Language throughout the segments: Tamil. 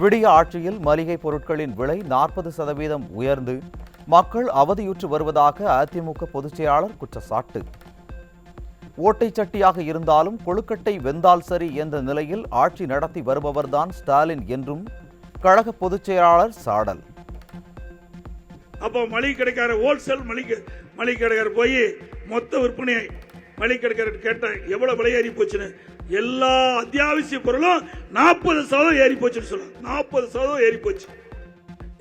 விடிய ஆட்சியில் மளிகை பொருட்களின் விலை 40% உயர்ந்து மக்கள் அவதியுற்று வருவதாக அதிமுக பொதுச் செயலாளர் குற்றச்சாட்டு. ஓட்டைச்சட்டியாக இருந்தாலும் கொழுக்கட்டை வெந்தால் சரி என்ற நிலையில் ஆட்சி நடத்தி வருபவர்தான் ஸ்டாலின் என்றும் கழக பொதுச் செயலாளர் சாடல். அப்போ மளிகை கடைக்கார ஹோல்சேல் மளிகை கடைக்காரர் போய் மொத்த விற்பனை மளிகை கடைக்காரர் கேட்டேன் எவ்வளவு விலை ஏறி போச்சுன்னு. எல்லா அத்தியாவசிய பொருளும் 40% ஏறி போச்சுன்னு சொல்லுவாங்க. 40% ஏறி போச்சு.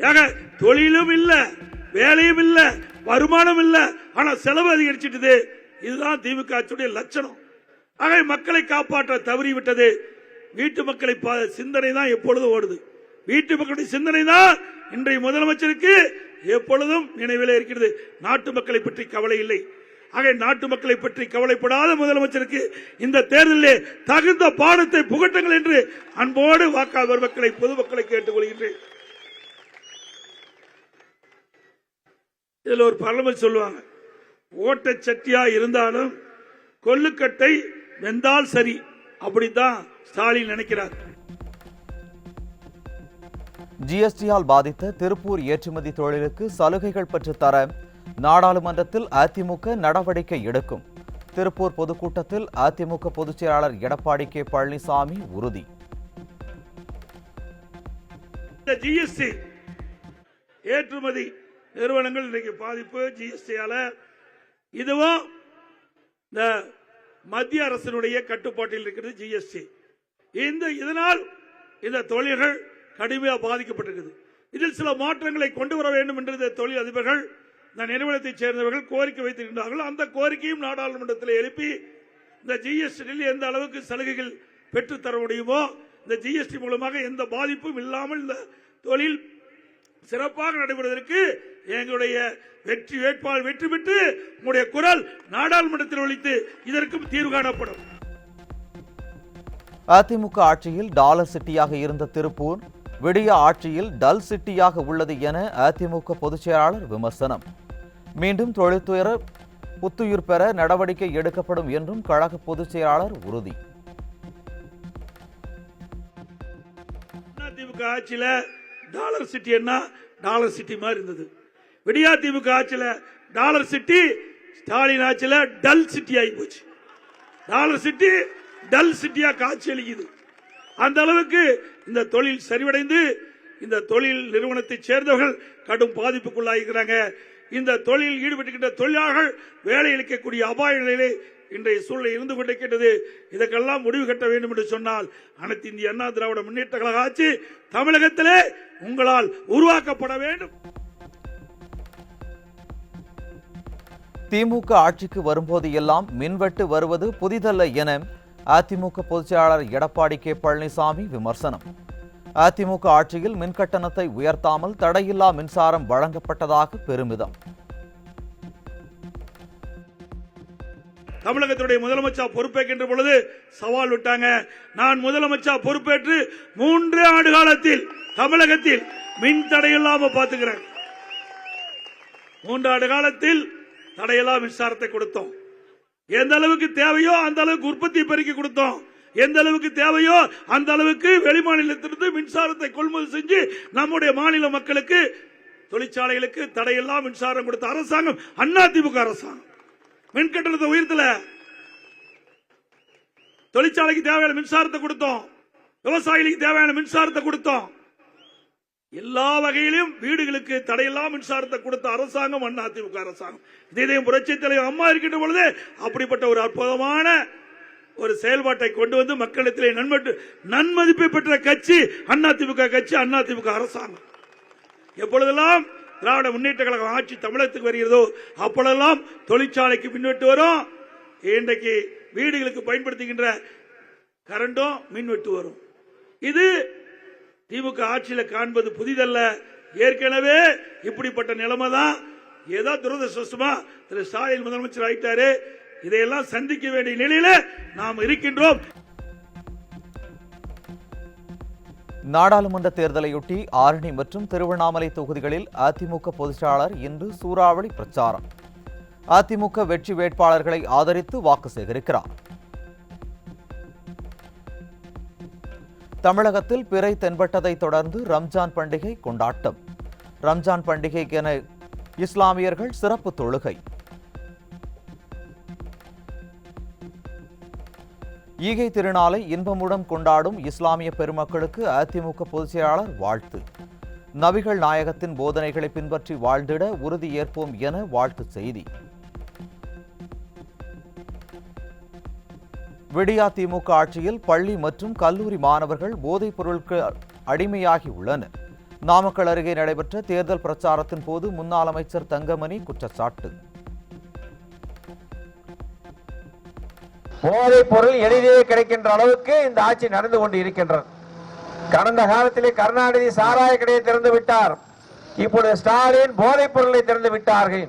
ஏங்க தொழிலும் இல்ல, வேலையும் இல்ல, வருமானம் இல்ல, ஆனா செலவு அதிகரிச்சிட்டது. இதுதான் திமுக ஆட்சியுடைய லட்சணம். ஆக மக்களை காப்பாற்ற தவறிவிட்டது. வீட்டு மக்களை சிந்தனை தான் எப்பொழுதும் ஓடுது. வீட்டு மக்களுடைய சிந்தனை தான் இன்றைய முதலமைச்சருக்கு எப்பொழுதும் நினைவில் இருக்கிறது. நாட்டு மக்களை பற்றி கவலை இல்லை. ஆக நாட்டு மக்களை பற்றி கவலைப்படாத முதலமைச்சருக்கு இந்த தேர்தலில் தகுந்த பாடத்தை புகட்டுங்கள் என்று அன்போடு வாக்காளர் மக்களை பொதுமக்களை கேட்டுக்கொள்கின்றேன். இதுல ஒரு பழமொழி சொல்லுவாங்க, ஓட்ட சட்டியா இருந்தாலும் கொள்ளுக்கட்டை வெந்தால் சரி. அப்படித்தான் ஸ்டாலின் நினைக்கிறார். ஜிஎஸ்டியால் பாதித்த திருப்பூர் ஏற்றுமதி தொழிலுக்கு சலுகைகள் பெற்றுத்தர நாடாளுமன்றத்தில் அதிமுக நடவடிக்கை எடுக்கும். திருப்பூர் பொதுக்கூட்டத்தில் அதிமுக பொதுச் செயலாளர் எடப்பாடி கே பழனிசாமி உறுதி. ஜிஎஸ்டி ஏற்றுமதி நிறுவனங்கள் இன்றைக்கு பாதிப்பு ஜிஎஸ்டியால. இதுவும் இந்த மத்திய அரசினுடைய கட்டுப்பாட்டில் இருக்கிறது ஜிஎஸ்டி. இதனால் இந்த தொழில்கள் கடுமையாக பாதிக்கப்பட்டிருக்கிறது. இதில் சில மாற்றங்களை கொண்டு வர வேண்டும் என்று தொழில் அதிபர்கள் இந்த நிறுவனத்தை சேர்ந்தவர்கள் கோரிக்கை வைத்திருக்கிறார்கள். அந்த கோரிக்கையும் நாடாளுமன்றத்தில் எழுப்பி இந்த ஜிஎஸ்டியில் எந்த அளவுக்கு சலுகைகள் பெற்று தர முடியுமோ, இந்த ஜிஎஸ்டி மூலமாக எந்த பாதிப்பும் இல்லாமல் இந்த தொழில் சிறப்பாக நடைபெறுவதற்கு எங்களுடைய வெற்றி வேட்பாளர் வெற்றி பெற்று உங்களுடைய குரல் நாடாளுமன்றத்தில் ஒலித்து இதற்கும் தீர்வு காணப்படும். அதிமுக ஆட்சியில் டாலர் சிட்டியாக இருந்த திருப்பூர் விடிய ஆட்சியில் டல் சிட்டியாக உள்ளது என அதிமுக பொதுச் செயலாளர் விமர்சனம். மீண்டும் தொழில்துறை புத்துயிர் பெற நடவடிக்கை எடுக்கப்படும் என்றும் கழக பொதுச் செயலாளர் உறுதி. அதிமுக ஆட்சியில் டாலர் சிட்டி என்ன டாலர் சிட்டி மாதிரி இருந்தது. விடியா திமுக ஆட்சியில் டாலர் சிட்டி, ஸ்டாலின் ஆட்சியில் டல் சிட்டி ஆகி போச்சு. டாலர் சிட்டி டல் சிட்டியா காட்சி அளிக்குது. அந்த அளவுக்கு இந்த தொழில் சரிவடைந்து இந்த தொழில் நிறுவனத்தை சேர்ந்தவர்கள் கடும் பாதிப்புக்குள்ளாகிறாங்க. இந்த தொழிலில் ஈடுபட்டுகின்ற தொழிலாளர்கள் வேலை இழக்கக்கூடிய அபாய நிலையிலே இன்றைய சூழ்நிலை இருந்து கொண்டிருக்கிறது. இதற்கெல்லாம் முடிவு கட்ட வேண்டும் என்று சொன்னால் அனைத்து இந்திய அண்ணா திராவிட முன்னேற்ற கழக ஆட்சி தமிழகத்திலே உங்களால் உருவாக்கப்பட வேண்டும். திமுக ஆட்சிக்கு வரும்போது எல்லாம் மின்வெட்டு வருவது புதிதல்ல என அதிமுக பொதுச் செயலாளர் எடப்பாடி கே பழனிசாமி விமர்சனம். அதிமுக ஆட்சியில் மின்கட்டணத்தை உயர்த்தாமல் தடையில்லா மின்சாரம் வழங்கப்பட்டதாக பெருமிதம். தமிழகத்துடைய முதலமைச்சர் பொறுப்பேற்கின்ற பொழுது சவால் விட்டாங்க. நான் முதலமைச்சர் பொறுப்பேற்று 3 ஆண்டு காலத்தில் தமிழகத்தில் மின் தடையில்லாம பார்த்துக்கிறேன். 3 ஆண்டு காலத்தில் தடையில்லா மின்சாரத்தை கொடுத்தோம். எந்த அளவுக்கு தேவையோ அந்த அளவுக்கு உற்பத்தி பெருக்கி கொடுத்தோம். எந்த அளவுக்கு தேவையோ அந்த அளவுக்கு வெளிமாநிலத்திலிருந்து மின்சாரத்தை கொள்முதல் செஞ்சு நம்முடைய மாநில மக்களுக்கு தொழிற்சாலைகளுக்கு தடையில்லா மின்சாரம் கொடுத்த அரசாங்கம் அதிமுக அரசாங்கம். மின்கட்டணத்தை உயர்த்தல, தொழிற்சாலைக்கு தேவையான மின்சாரத்தை கொடுத்தோம், விவசாயிகளுக்கு தேவையான மின்சாரத்தை கொடுத்தோம். எல்லா வகையிலும் வீடுகளுக்கு தடையில்லா மின்சாரத்தை கொடுத்த அரசாங்கம் அதிமுக அரசாங்கம். இதயம் புரட்சி தலைவர் அம்மா இருக்கின்ற பொழுது அப்படிப்பட்ட ஒரு அற்புதமான ஒரு செயல்பாட்டை கொண்டு வந்து மக்களிடத்திலே நன்மதிப்பை பெற்ற கட்சி அதிமுக கட்சி, அதிமுக அரசாங்கம். எப்பொழுதெல்லாம் திராவிட முன்னேற்ற கழக ஆட்சி தமிழகத்துக்கு வருகிறதோ அப்பொழுதெல்லாம் தொழிற்சாலைக்கு மின்வெட்டு வரும். இன்றைக்கு வீடுகளுக்கு பயன்படுத்துகின்ற கரண்டும் மின்வெட்டு வரும். இது திமுக ஆட்சியில் காண்பது புதிதல்ல. ஏற்கனவே இப்படிப்பட்ட நிலைமை தான். ஏதோ துரதிருஷ்டமா திரு ஸ்டாலின் முதலமைச்சர் ஆயிட்டாரு. இதையெல்லாம் சந்திக்க வேண்டிய நிலையில நாம் இருக்கின்றோம். நாடாளுமன்ற தேர்தலையொட்டி ஆரணி மற்றும் திருவண்ணாமலை தொகுதிகளில் அதிமுக பொதுச் செயலாளர் இன்று சூறாவளி பிரச்சாரம். அதிமுக வெற்றி வேட்பாளர்களை ஆதரித்து வாக்கு சேகரிக்கிறார். தமிழகத்தில் பிறை தென்பட்டதை தொடர்ந்து ரம்ஜான் பண்டிகை கொண்டாட்டம். ரம்ஜான் பண்டிகைக்கென இஸ்லாமியர்கள் சிறப்பு தொழுகை. ஈகை திருநாளை இன்பமுடன் கொண்டாடும் இஸ்லாமிய பெருமக்களுக்கு அதிமுக பொதுச் செயலாளர் வாழ்த்து. நபிகள் நாயகத்தின் போதனைகளை பின்பற்றி வாழ்ந்திட உறுதி ஏற்போம் என வாழ்த்து செய்தி. விடியா திமுக ஆட்சியில் பள்ளி மற்றும் கல்லூரி மாணவர்கள் போதைப் பொருளுக்கு அடிமையாகி உள்ளனர். நாமக்கல் அருகே நடைபெற்ற தேர்தல் பிரச்சாரத்தின் போது முன்னாள் அமைச்சர் தங்கமணி குற்றச்சாட்டு. போதைப் பொருள் எளிதிலே கிடைக்கின்ற அளவுக்கு இந்த ஆட்சி நடந்து கொண்டு இருக்கின்றது. கடந்த காலத்திலே கருணாநிதி சாராய கடையை திறந்து விட்டார். இப்பொழுது ஸ்டாலின் போதைப் பொருளை திறந்து விட்டார்கள்.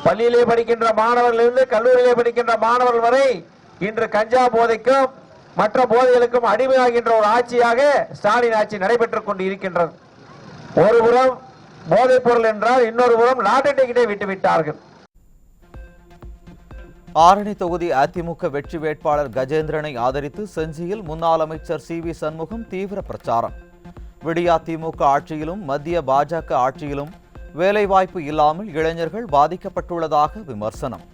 பள்ளியிலே படிக்கின்ற மாணவர்களிலிருந்து கல்லூரியிலே படிக்கின்ற மாணவர்கள் வரை இன்று கஞ்சா போதைக்கும் மற்ற போதைகளுக்கும் அடிமையாகின்ற ஒரு ஆட்சியாக ஸ்டாலின் ஆட்சி நடைபெற்றுக் கொண்டு இருக்கின்றது. ஒருபுறம் போதைப் பொருள் என்றால் இன்னொரு புறம் லாட்டரி டிக்கெட்டை விட்டுவிட்டார்கள். ஆரணி தொகுதி அதிமுக வெற்றி வேட்பாளர் கஜேந்திரனை ஆதரித்து செஞ்சியில் முன்னாள் அமைச்சர் சி வி சண்முகம் தீவிர பிரச்சாரம். விடியா திமுக ஆட்சியிலும் மத்திய பாஜக ஆட்சியிலும் வேலைவாய்ப்பு இல்லாமல் இளைஞர்கள் பாதிக்கப்பட்டுள்ளதாக விமர்சனம்.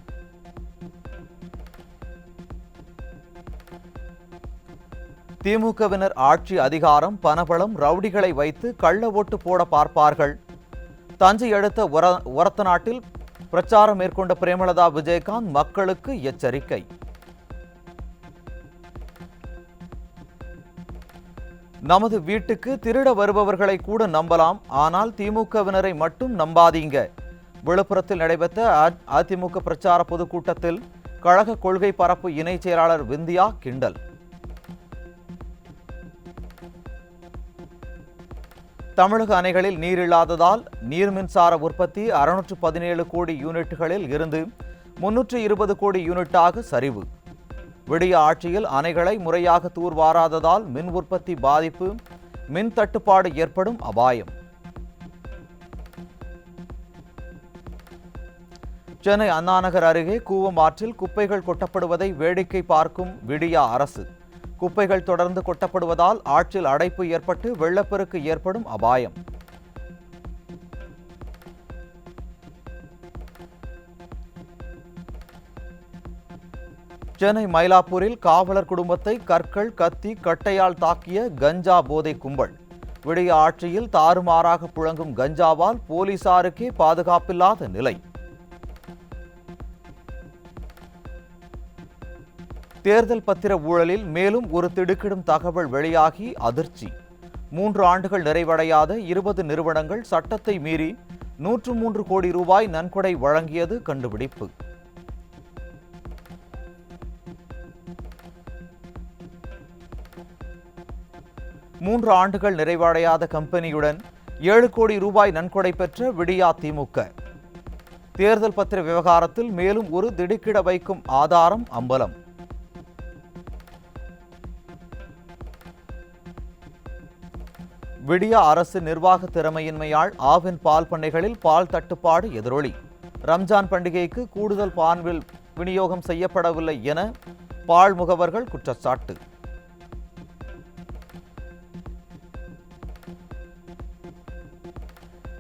திமுகவினர் ஆட்சி அதிகாரம் பணபலம் ரவுடிகளை வைத்து கள்ள ஓட்டு போட பார்ப்பார்கள். தஞ்சை அடுத்த ஒரத்தநாட்டில் பிரச்சாரம் மேற்கொண்ட பிரேமலதா விஜயகாந்த் மக்களுக்கு எச்சரிக்கை. நமது வீட்டுக்கு திருட வருபவர்களை கூட நம்பலாம், ஆனால் திமுகவினரை மட்டும் நம்பாதீங்க. விழுப்புரத்தில் நடைபெற்ற அதிமுக பிரச்சார பொதுக்கூட்டத்தில் கழக கொள்கை பரப்பு இணை செயலாளர் விந்தியா கிண்டல். தமிழக அணைகளில் நீர் இல்லாததால் நீர் மின்சார உற்பத்தி 617 கோடி யூனிட்டுகளில் இருந்து 320 கோடி யூனிட்டாக சரிவு. விடிய ஆட்சியில் அணைகளை முறையாக தூர்வாராததால் மின் உற்பத்தி பாதிப்பு, மின் தட்டுப்பாடு ஏற்படும் அபாயம். சென்னை அண்ணாநகர் அருகே கூவம் ஆற்றில் குப்பைகள் கொட்டப்படுவதை வேடிக்கை பார்க்கும் விடியா அரசு. குப்பைகள் தொடர்ந்து கொட்டப்படுவதால் ஆற்றில் அடைப்பு ஏற்பட்டு வெள்ளப்பெருக்கு ஏற்படும் அபாயம். சென்னை மயிலாப்பூரில் காவலர் குடும்பத்தை கற்கள், கத்தி, கட்டையால் தாக்கிய கஞ்சா போதை கும்பல். விடிய ஆட்சியில் தாறுமாறாக புழங்கும் கஞ்சாவால் போலீசாருக்கே பாதுகாப்பில்லாத நிலை. தேர்தல் பத்திர ஊழலில் மேலும் ஒரு திடுக்கிடும் தகவல் வெளியாகி அதிர்ச்சி. 3 ஆண்டுகள் நிறைவடையாத 20 நிறுவனங்கள் சட்டத்தை மீறி 103 கோடி ரூபாய் நன்கொடை வழங்கியது கண்டுபிடிப்பு. மூன்று ஆண்டுகள் நிறைவடையாத கம்பெனியுடன் 7 கோடி ரூபாய் நன்கொடை பெற்ற விடியா திமுக. தேர்தல் பத்திர விவகாரத்தில் மேலும் ஒரு திடுக்கிட வைக்கும் ஆதாரம் அம்பலம். விடியா அரசு நிர்வாக திறமையின்மையால் ஆவின் பால் பண்ணைகளில் பால் தட்டுப்பாடு எதிரொலி. ரம்ஜான் பண்டிகைக்கு கூடுதல் பால் விநியோகம் செய்யப்படவில்லை என பால் முகவர்கள் குற்றச்சாட்டு.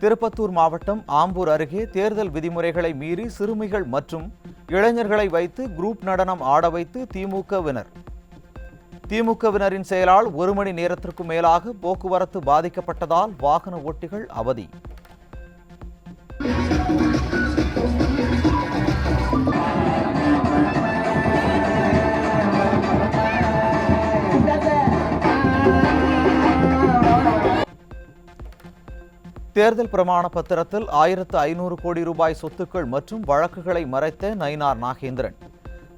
திருப்பத்தூர் மாவட்டம் ஆம்பூர் அருகே தேர்தல் விதிமுறைகளை மீறி சிறுமிகள் மற்றும் இளைஞர்களை வைத்து குரூப் நடனம் ஆட வைத்து திமுகவினரின் செயலால் 1 மணி நேரத்திற்கும் மேலாக போக்குவரத்து பாதிக்கப்பட்டதால் வாகன ஓட்டிகள் அவதி. தேர்தல் பிரமாண பத்திரத்தில் 1500 கோடி ரூபாய் சொத்துக்கள் மற்றும் வழக்குகளை மறைத்த நயினார் நாகேந்திரன்.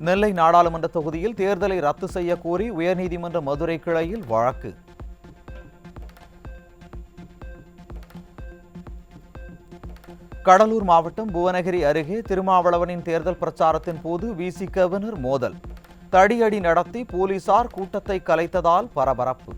நெல்லை நாடாளுமன்ற தொகுதியில் தேர்தலை ரத்து செய்ய கோரி உயர்நீதிமன்ற மதுரை கிளையில் வழக்கு. கடலூர் மாவட்டம் புவனகிரி அருகே திருமாவளவனின் தேர்தல் பிரச்சாரத்தின் போது விசிகவினர் மோதல். தடியடி நடத்தி போலீசார் கூட்டத்தை கலைத்ததால் பரபரப்பு.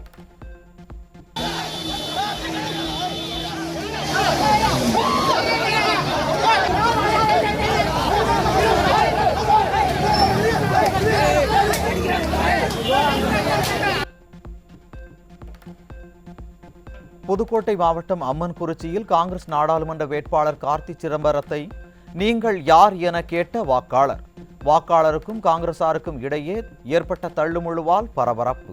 புதுக்கோட்டை மாவட்டம் அம்மன்குறிச்சியில் காங்கிரஸ் நாடாளுமன்ற வேட்பாளர் கார்த்தி சிதம்பரத்தை நீங்கள் யார் என கேட்ட வாக்காளர். வாக்காளருக்கும் காங்கிரசாருக்கும் இடையே ஏற்பட்ட தள்ளுமுழுவால் பரபரப்பு.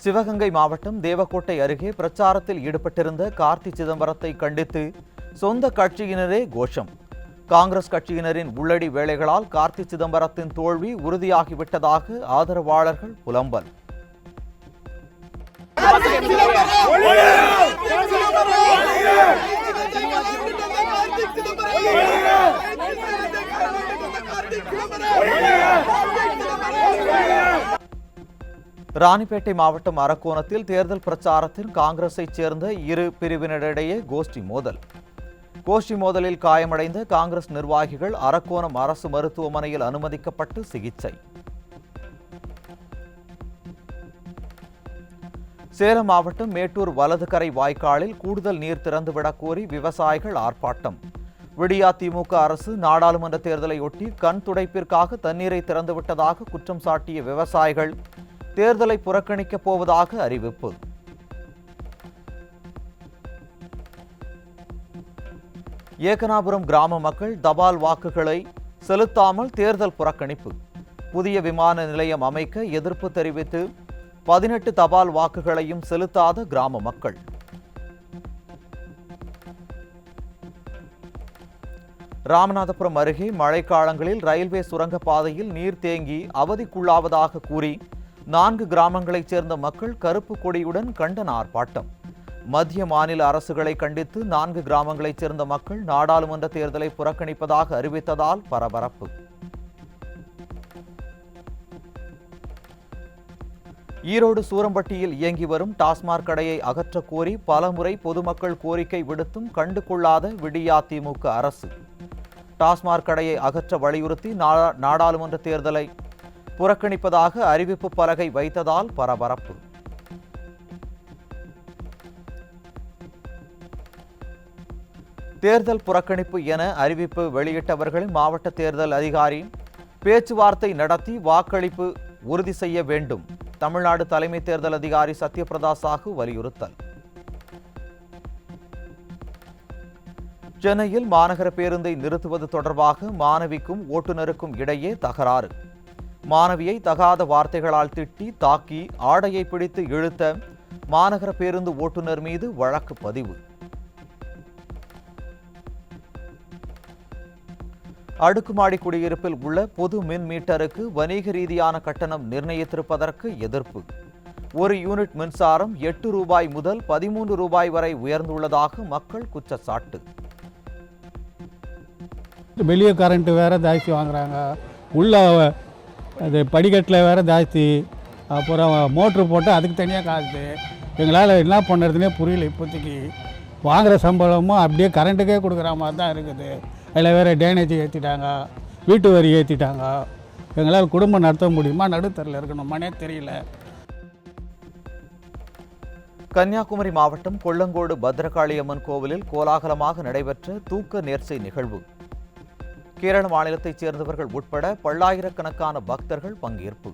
சிவகங்கை மாவட்டம் தேவக்கோட்டை அருகே பிரச்சாரத்தில் ஈடுபட்டிருந்த கார்த்தி சிதம்பரத்தை கண்டித்து சொந்த கட்சியினரே கோஷம். காங்கிரஸ் கட்சியினரின் உள்ளடி வேலைகளால் கார்த்தி சிதம்பரத்தின் தோல்வி உறுதியாகிவிட்டதாக ஆதரவாளர்கள் புலம்பல். ராணிப்பேட்டை மாவட்டம் அரக்கோணத்தில் தேர்தல் பிரச்சாரத்தில் காங்கிரஸைச் சேர்ந்த இரு பிரிவினரிடையே கோஷ்டி மோதல். கோஷ்டி மோதலில் காயமடைந்த காங்கிரஸ் நிர்வாகிகள் அரக்கோணம் அரசு மருத்துவமனையில் அனுமதிக்கப்பட்டு சிகிச்சை. சேலம் மாவட்டம் மேட்டூர் வலதுகரை வாய்க்காலில் கூடுதல் நீர் திறந்துவிடக் கோரி விவசாயிகள் ஆர்ப்பாட்டம். விடியா திமுக அரசு நாடாளுமன்ற தேர்தலையொட்டி கண் துடைப்பிற்காக தண்ணீரை திறந்துவிட்டதாக குற்றம் சாட்டிய விவசாயிகள் தேர்தலை புறக்கணிக்கப் போவதாக அறிவிப்பு. ஏகனாபுரம் கிராம மக்கள் தபால் வாக்குகளை செலுத்தாமல் தேர்தல் புறக்கணிப்பு. புதிய விமான நிலையம் அமைக்க எதிர்ப்பு தெரிவித்து 18 தபால் வாக்குகளையும் செலுத்தாத கிராம மக்கள். ராமநாதபுரம் அருகே மழைக்காலங்களில் ரயில்வே சுரங்கப்பாதையில் நீர் தேங்கி அவதிக்குள்ளாவதாக கூறி 4 கிராமங்களைச் சேர்ந்த மக்கள் கருப்பு கொடியுடன் கண்டன ஆர்ப்பாட்டம். மத்திய மாநில அரசுகளை கண்டித்து 4 கிராமங்களைச் சேர்ந்த மக்கள் நாடாளுமன்ற தேர்தலை புறக்கணிப்பதாக அறிவித்ததால் பரபரப்பு. ஈரோடு சூரம்பட்டியில் இயங்கி வரும் டாஸ்மாக் கடையை அகற்றக் கோரி பலமுறை பொதுமக்கள் கோரிக்கை விடுத்தும் கண்டுகொள்ளாத விடியா திமுக அரசு. டாஸ்மாக் கடையை அகற்ற வலியுறுத்தி நாடாளுமன்ற தேர்தலை புறக்கணிப்பதாக அறிவிப்பு பலகை வைத்ததால் பரபரப்பு. தேர்தல் புறக்கணிப்பு என அறிவிப்பு வெளியிட்டவர்களின் மாவட்ட தேர்தல் அதிகாரி பேச்சுவார்த்தை நடத்தி வாக்களிப்பு உறுதி செய்ய வேண்டும். தமிழ்நாடு தலைமை தேர்தல் அதிகாரி சத்யபிரதா சாஹூ வலியுறுத்தல். சென்னையில் மாநகர பேருந்தை நிறுத்துவது தொடர்பாக மாணவிக்கும் ஓட்டுநருக்கும் இடையே தகராறு. மாணவியை தகாத வார்த்தைகளால் திட்டி தாக்கி ஆடையை பிடித்து இழுத்த மாநகர பேருந்து ஓட்டுநர் மீது வழக்கு பதிவு. அடுக்குமாடி குடியிருப்பில் உள்ள பொது மின் மீட்டருக்கு வணிக ரீதியான கட்டணம் நிர்ணயித்திருப்பதற்கு எதிர்ப்பு. ஒரு யூனிட் மின்சாரம் 8 ரூபாய் முதல் 13 ரூபாய் வரை உயர்ந்துள்ளதாக மக்கள் குற்றச்சாட்டு. வெளியே கரண்ட் வேற ஜாஸ்தி வாங்குறாங்க, உள்ள அது படிக்கட்டில் வேற ஜாஸ்தி, அப்புறம் மோட்ரு போட்டு அதுக்கு தனியாக காசு. எங்களால் என்ன பண்ணுறதுனே புரியல. இப்போதைக்கு வாங்குகிற சம்பளமும் அப்படியே கரண்ட்டுக்கே கொடுக்குற மாதிரி தான் இருக்குது. அதில் வேறு டேனேஜ் ஏற்றிட்டாங்க, வீட்டு வரி ஏற்றிட்டாங்க. எங்களால் குடும்பம் நடத்த முடியுமா? நடுத்தரில் இருக்கணும், மனே தெரியல. கன்னியாகுமரி மாவட்டம் கொல்லங்கோடு பத்ரகாளியம்மன் கோவிலில் கோலாகலமாக நடைபெற்ற தூக்க நேர்ச்சை நிகழ்வு. கேரள மாநிலத்தைச் சேர்ந்தவர்கள் உட்பட பல்லாயிரக்கணக்கான பக்தர்கள் பங்கேற்பு.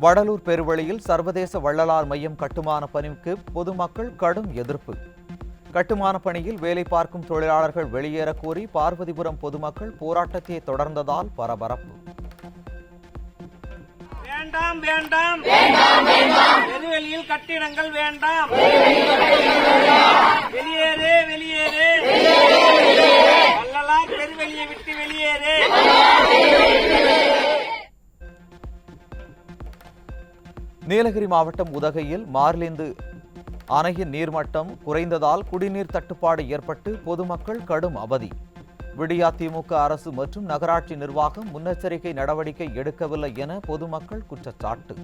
வடலூர் பெருவழியில் சர்வதேச வள்ளலார் மையம் கட்டுமான பணிக்கு பொதுமக்கள் கடும் எதிர்ப்பு. கட்டுமான பணியில் வேலை பார்க்கும் தொழிலாளர்கள் வெளியேற கோரி பார்வதிபுரம் பொதுமக்கள் போராட்டத்தை தொடர்ந்ததால் பரபரப்பு. வேண்டாம் வேண்டாம் பெருவெளியில் கட்டிடங்கள் வேண்டாம், வெளியேறு வெளியேறு, வள்ளலார் பெருவெளியை விட்டு வெளியேறு. நீலகிரி மாவட்டம் உதகையில் மார்லிந்து அணையின் நீர்மட்டம் குறைந்ததால் குடிநீர் தட்டுப்பாடு ஏற்பட்டு பொதுமக்கள் கடும் அவதி. விடியா திமுக அரசு மற்றும் நகராட்சி நிர்வாகம் முன்னெச்சரிக்கை நடவடிக்கை எடுக்கவில்லை என பொதுமக்கள் குற்றச்சாட்டு.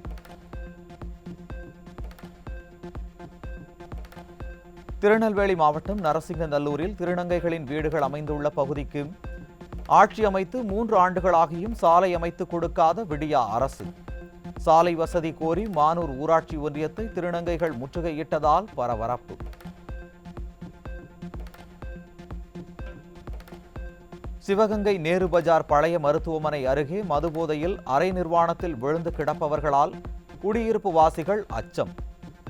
திருநெல்வேலி மாவட்டம் நரசிங்கநல்லூரில் திருநங்கைகளின் வீடுகள் அமைந்துள்ள பகுதிக்கு ஆட்சி அமைத்து 3 ஆண்டுகளாகியும் சாலை அமைத்து கொடுக்காத விடியா அரசு. சாலை வசதி கோரி மானூர் ஊராட்சி ஒன்றியத்தை திருநங்கைகள் முற்றுகையிட்டதால் பரபரப்பு. சிவகங்கை நேரு பஜார் பழைய மருத்துவமனை அருகே மதுபோதையில் அரை நிர்வாணத்தில் விழுந்து கிடப்பவர்களால் குடியிருப்பு வாசிகள் அச்சம்.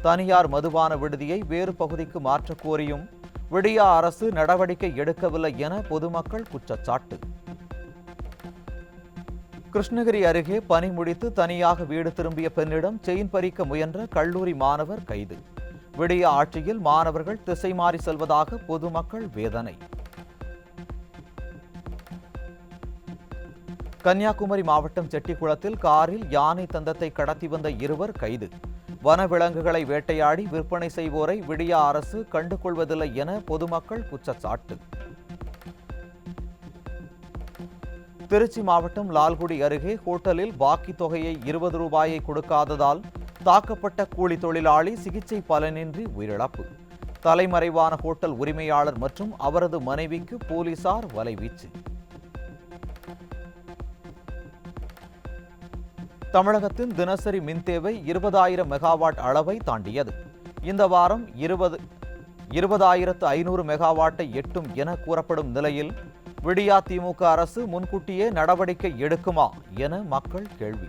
தனியார் மதுபான விடுதியை வேறு பகுதிக்கு மாற்றக் கோரியும் விடியா அரசு நடவடிக்கை எடுக்கவில்லை என பொதுமக்கள் குற்றச்சாட்டு. கிருஷ்ணகிரி அருகே பணி முடித்து தனியாக வீடு திரும்பிய பெண்ணிடம் செயின் பறிக்க முயன்ற கல்லூரி மாணவர் கைது. விடியா ஆட்சியில் மாணவர்கள் திசை மாறி செல்வதாக பொதுமக்கள் வேதனை. கன்னியாகுமரி மாவட்டம் செட்டிக்குளத்தில் காரில் யானை தந்தத்தை கடத்தி வந்த 2 கைது. வனவிலங்குகளை வேட்டையாடி விற்பனை செய்வோரை விடியா அரசு கண்டுகொள்வதில்லை என பொதுமக்கள் குற்றச்சாட்டு. திருச்சி மாவட்டம் லால்குடி அருகே ஹோட்டலில் பாக்கி தொகையை 20 ரூபாயை கொடுக்காததால் தாக்கப்பட்ட கூலி தொழிலாளி சிகிச்சை பலனின்றி உயிரிழப்பு. தலைமறைவான ஹோட்டல் உரிமையாளர் மற்றும் அவரது மனைவிக்கு போலீசார் வலைவீச்சு. தமிழகத்தின் தினசரி மின் தேவை 20,000 மெகாவாட் அளவை தாண்டியது. இந்த வாரம் 20,500 மெகாவாட்டை எட்டும் என கூறப்படும் நிலையில் விடியா திமுக அரசு முன்கூட்டியே நடவடிக்கை எடுக்குமா என மக்கள் கேள்வி.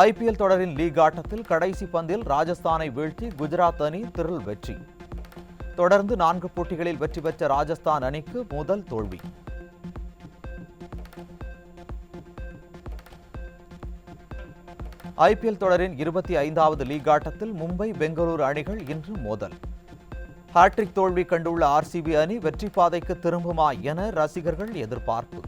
IPL தொடரின் லீக் ஆட்டத்தில் கடைசி பந்தில் ராஜஸ்தானை வீழ்த்தி குஜராத் அணி திரில் வெற்றி. தொடர்ந்து 4 போட்டிகளில் வெற்றி பெற்ற ராஜஸ்தான் அணிக்கு முதல் தோல்வி. IPL தொடரின் 25வது லீக் ஆட்டத்தில் மும்பை பெங்களூரு அணிகள் இன்று மோதல். ஹாட்ரிக் தோல்வி கண்டுள்ள RCB அணி வெற்றி பாதைக்கு திரும்புமா என ரசிகர்கள் எதிர்பார்ப்பு.